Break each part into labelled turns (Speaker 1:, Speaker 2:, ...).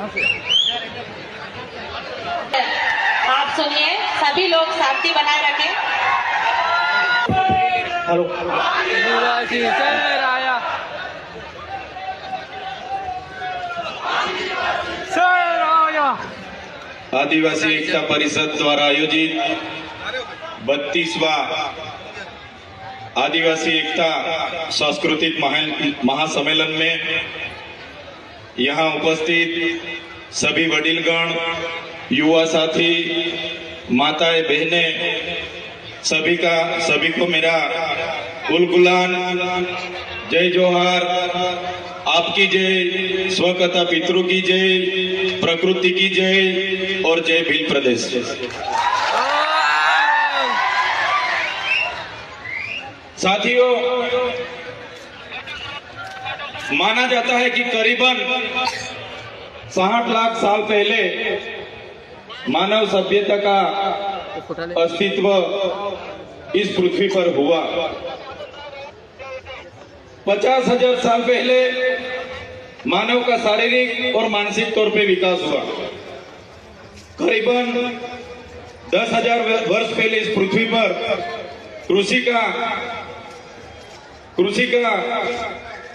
Speaker 1: आप सुनिए, सभी लोग शांति बनाए रखें।
Speaker 2: हेलो।
Speaker 3: आदिवासी एकता परिषद द्वारा आयोजित 32वां आदिवासी एकता सांस्कृतिक महासम्मेलन में यहाँ उपस्थित सभी वडीलगण, युवा साथी, माताएं, बहनें, सभी को मेरा उलगुलान, जय जोहार, आपकी जय, स्वकथा पितृ की जय, प्रकृति की जय और जय भील प्रदेश। साथियों, माना जाता है कि करीबन 60 लाख साल पहले मानव सभ्यता का अस्तित्व इस पृथ्वी पर हुआ। 50,000 साल पहले मानव का शारीरिक और मानसिक तौर पे विकास हुआ। करीबन 10,000 वर्ष पहले इस पृथ्वी पर कृषि का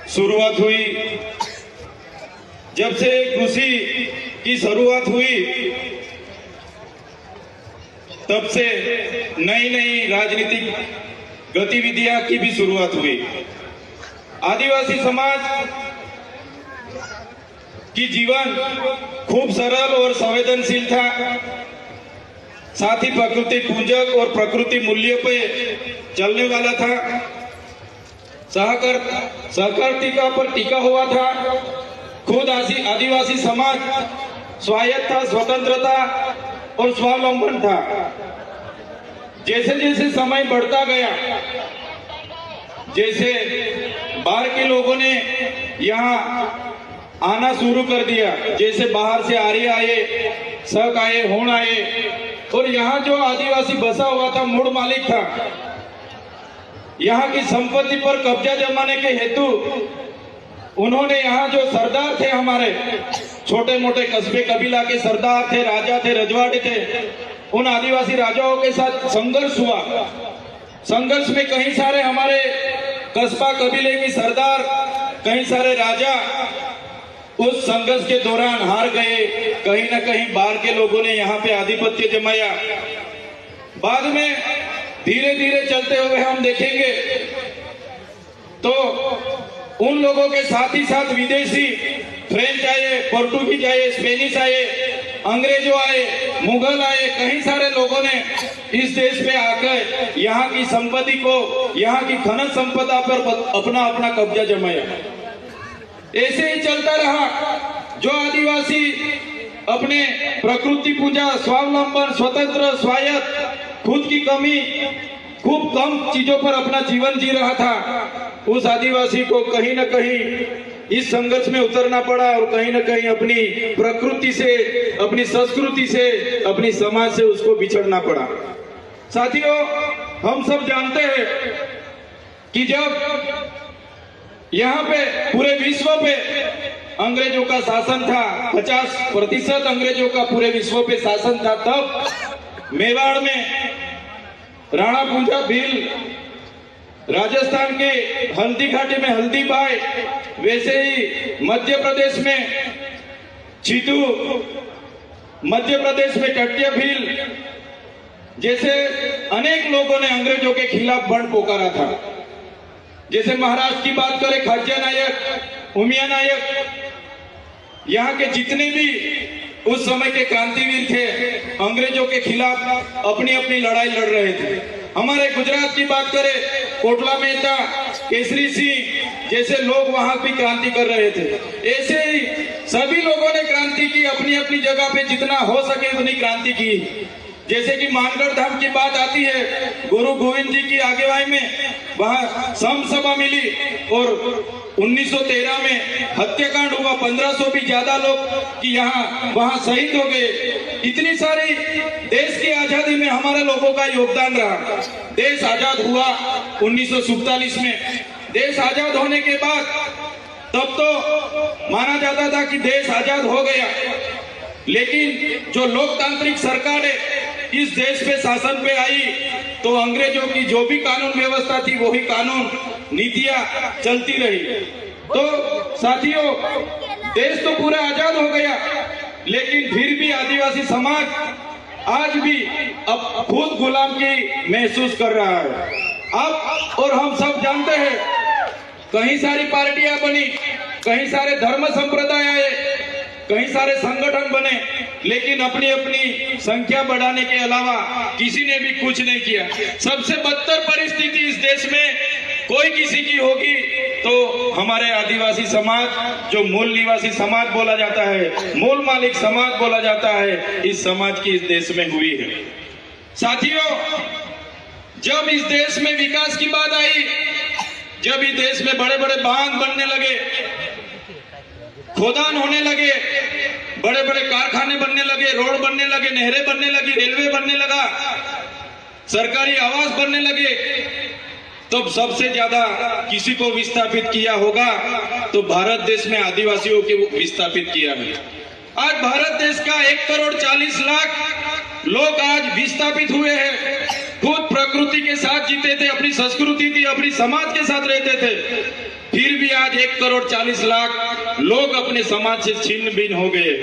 Speaker 3: शुरुआत हुई। जब से कृषि की शुरुआत हुई, तब से नई नई राजनीतिक गतिविधियां की भी शुरुआत हुई। आदिवासी समाज की जीवन खूब सरल और संवेदनशील था। साथ ही प्रकृति पूजक और प्रकृति मूल्यों पे चलने वाला था। सहकारिता पर टिका हुआ था। खुद आदिवासी समाज स्वायत्त था, स्वतंत्रता और स्वावलंबन था। जैसे जैसे समय बढ़ता गया, जैसे बाहर के लोगों ने यहाँ आना शुरू कर दिया, जैसे बाहर से आर्य आए, शक आए, होण आए, और यहाँ जो आदिवासी बसा हुआ था, मूल मालिक था, यहाँ की संपत्ति पर कब्जा जमाने के हेतु उन्होंने यहाँ जो सरदार थे, हमारे छोटे मोटे कस्बे कबीला के सरदार थे, राजा थे, रजवाड़े थे, उन आदिवासी राजाओं के साथ संघर्ष हुआ। संघर्ष में कई सारे हमारे कस्बा कबीले के सरदार, कई सारे राजा उस संघर्ष के दौरान हार गए। कहीं ना कहीं बाहर के लोगों ने यहाँ पे आधिपत्य जमाया। बाद में धीरे धीरे चलते हुए हम देखेंगे तो उन लोगों के साथ ही साथ विदेशी, फ्रेंच आए, पोर्टुगीज आए, स्पेनिश आए, अंग्रेजों आए, मुगल आए, कई सारे लोगों ने इस देश पे आकर यहाँ की संपत्ति को, यहाँ की खनिज संपदा पर अपना अपना कब्जा जमाया। ऐसे ही चलता रहा। जो आदिवासी अपने प्रकृति पूजा, स्वावलंबन, स्वतंत्र, स्वायत्त, खुद की कमी, खूब कम चीजों पर अपना जीवन जी रहा था, उस आदिवासी को कहीं ना कहीं इस संघर्ष में उतरना पड़ा और कहीं ना कहीं अपनी प्रकृति से, अपनी संस्कृति से, अपनी समाज से उसको बिछड़ना पड़ा। साथियों, हम सब जानते हैं कि जब यहाँ पे पूरे विश्व पे अंग्रेजों का शासन था, 50% अंग्रेजों का पूरे विश्व पे शासन था, तब मेवाड़ में राणा पूंजा भील, राजस्थान के हल्दी घाटी में हल्दी बाई, वैसे ही मध्य प्रदेश में चीतू, मध्य प्रदेश में टट्टिया भील, जैसे अनेक लोगों ने अंग्रेजों के खिलाफ बंड पोकारा था। जैसे महाराष्ट्र की बात करें, खर्जा नायक, उमिया नायक, यहाँ के जितने भी उस समय के क्रांतिवीर थे, अंग्रेजों के खिलाफ अपनी अपनी लड़ाई लड़ रहे थे। हमारे गुजरात की बात करें, कोटला मेहता, केसरी सिंह जैसे लोग वहां भी क्रांति कर रहे थे। ऐसे ही सभी लोगों ने क्रांति की, अपनी अपनी जगह पे जितना हो सके उतनी क्रांति की। जैसे कि मानगढ़ धाम की बात आती है, गुरु गोविंद जी की आगेवाई में वहां सम सभा मिली और 1913 में हत्याकांड हुआ। 1500 भी ज्यादा लोग कि यहाँ वहां शहीद हो गए। इतनी सारी देश की आजादी में हमारे लोगों का योगदान रहा। देश आजाद हुआ 1947 में। देश आजाद होने के बाद तब तो माना जाता था कि देश आजाद हो गया, लेकिन जो लोकतांत्रिक सरकारें इस देश पे शासन पे आई तो अंग्रेजों की जो भी कानून व्यवस्था थी वही कानून नीतियां चलती रही। तो साथियों, देश तो पूरा आजाद हो गया, लेकिन फिर भी आदिवासी समाज आज भी अब खुद गुलाम की महसूस कर रहा है। अब और हम सब जानते हैं, कई सारी पार्टियां बनी, कई सारे धर्म संप्रदाय आए, कई सारे संगठन बने, लेकिन अपनी अपनी संख्या बढ़ाने के अलावा किसी ने भी कुछ नहीं किया। सबसे बदतर परिस्थिति इस देश में कोई किसी की होगी तो हमारे आदिवासी समाज, जो मूल निवासी समाज बोला जाता है, मूल मालिक समाज बोला जाता है, इस समाज की इस देश में हुई है। साथियों, जब इस देश में विकास की बात आई, जब इस देश में बड़े बड़े बांध बनने लगे, खोदान होने लगे, बड़े बड़े कारखाने बनने लगे, रोड बनने लगे, नहरें बनने लगी, रेलवे बनने लगा, सरकारी आवास बनने लगे, तो सबसे ज्यादा किसी को विस्थापित किया होगा तो भारत देश में आदिवासियों को विस्थापित किया है। आज भारत देश का 1,40,00,000 लोग आज विस्थापित हुए हैं। खुद प्रकृति के साथ जीते थे, अपनी संस्कृति थी, अपनी समाज के साथ रहते थे, फिर भी आज 1,40,00,000 लोग अपने समाज से छिन्न भिन्न हो गए।